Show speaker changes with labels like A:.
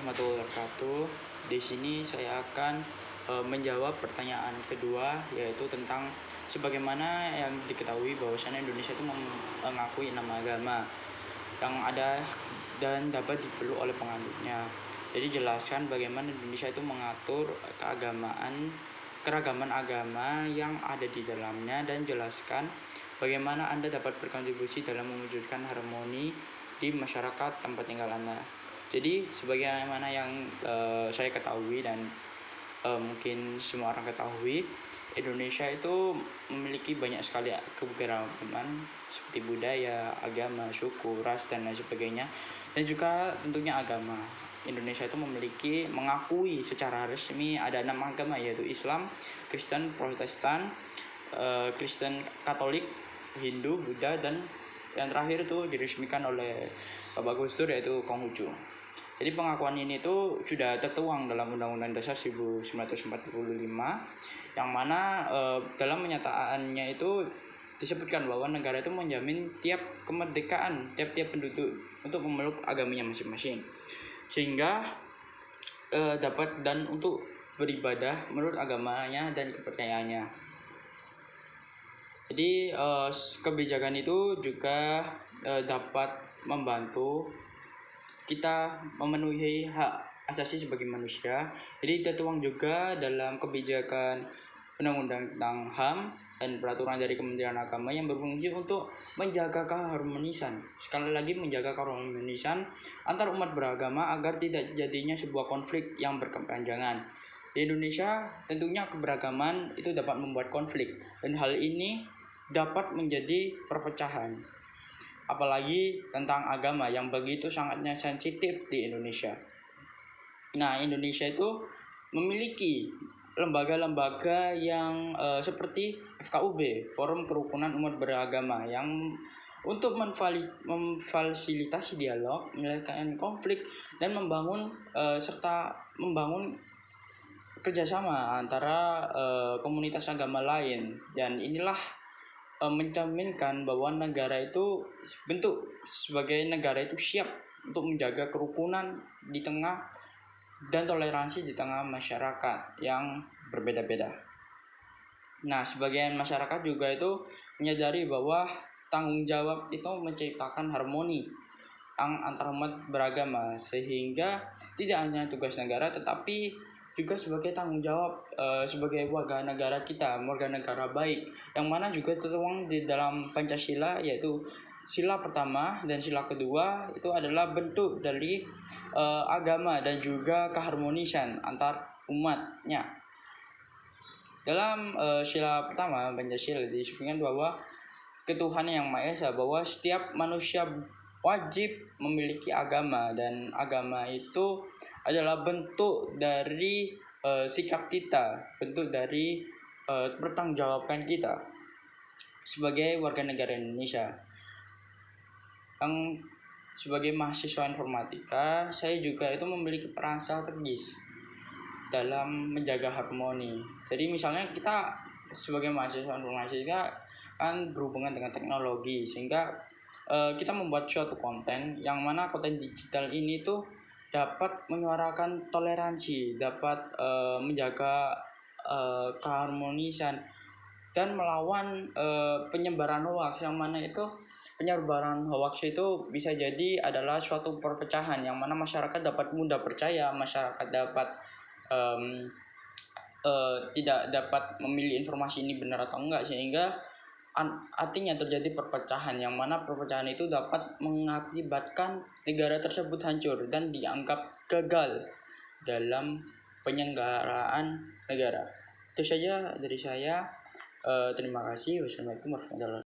A: warahmatullahi wabarakatuh. Di sini saya akan menjawab pertanyaan kedua, yaitu tentang sebagaimana yang diketahui bahwasannya Indonesia itu mengakui 6 agama yang ada dan dapat dipeluk oleh penganutnya. Jadi jelaskan bagaimana Indonesia itu mengatur keragaman agama yang ada di dalamnya, dan jelaskan bagaimana Anda dapat berkontribusi dalam mewujudkan harmoni di masyarakat tempat tinggal Anda. Jadi sebagaimana yang saya ketahui dan mungkin semua orang ketahui, Indonesia itu memiliki banyak sekali keberagaman seperti budaya, agama, suku, ras, dan lain sebagainya. Dan juga tentunya agama. Indonesia itu mengakui secara resmi ada 6 agama, yaitu Islam, Kristen, Protestan, Kristen Katolik, Hindu, Buddha, dan yang terakhir itu diresmikan oleh Bapak Gus Dur, yaitu Konghucu. Jadi pengakuan ini itu sudah tertuang dalam Undang-Undang Dasar 1945, yang mana dalam penyataannya itu disebutkan bahwa negara itu menjamin kemerdekaan tiap-tiap penduduk untuk memeluk agamanya masing-masing, sehingga dapat dan untuk beribadah menurut agamanya dan kepercayaannya. Jadi kebijakan itu juga dapat membantu kita memenuhi hak asasi sebagai manusia. Jadi tertuang juga dalam kebijakan Undang-Undang tentang HAM dan peraturan dari Kementerian Agama yang berfungsi untuk menjaga keharmonisan. Sekali lagi, menjaga keharmonisan antar umat beragama agar tidak jadinya sebuah konflik yang berkepanjangan. Di Indonesia tentunya keberagaman itu dapat membuat konflik, dan hal ini dapat menjadi perpecahan. Apalagi tentang agama yang begitu sangatnya sensitif di Indonesia. Nah, Indonesia itu memiliki lembaga-lembaga yang seperti FKUB, Forum Kerukunan Umat Beragama, yang untuk memfasilitasi dialog, menyelesaikan konflik, dan membangun kerjasama antara komunitas agama lain. Dan inilah mencerminkan bahwa negara itu sebagai negara itu siap untuk menjaga kerukunan di tengah dan toleransi di tengah masyarakat yang berbeda-beda. Nah, sebagian masyarakat juga itu menyadari bahwa tanggung jawab itu menciptakan harmoni antara umat beragama, sehingga tidak hanya tugas negara tetapi juga sebagai tanggung jawab sebagai warga negara kita, warga negara baik, yang mana juga tertuang di dalam Pancasila, yaitu sila pertama dan sila kedua itu adalah bentuk dari agama dan juga keharmonisan antar umatnya. Dalam sila pertama Pancasila disebutkan bahwa ketuhanan yang Maha Esa, bahwa setiap manusia wajib memiliki agama, dan agama itu adalah bentuk dari sikap kita, bentuk dari pertanggungjawaban kita sebagai warga negara Indonesia. Yang sebagai mahasiswa informatika, saya juga itu memiliki peran strategis dalam menjaga harmoni. Jadi misalnya kita sebagai mahasiswa informatika kan berhubungan dengan teknologi, sehingga kita membuat suatu konten yang mana konten digital ini tuh dapat menyuarakan toleransi, dapat menjaga keharmonisan dan melawan penyebaran hoax, yang mana itu penyebaran hoax itu bisa jadi adalah suatu perpecahan, yang mana masyarakat dapat mudah percaya, masyarakat dapat tidak dapat memilih informasi ini benar atau enggak, sehingga artinya terjadi perpecahan, yang mana perpecahan itu dapat mengakibatkan negara tersebut hancur dan dianggap gagal dalam penyelenggaraan negara. Itu saja dari saya. Terima kasih. Wassalamualaikum warahmatullahi wabarakatuh.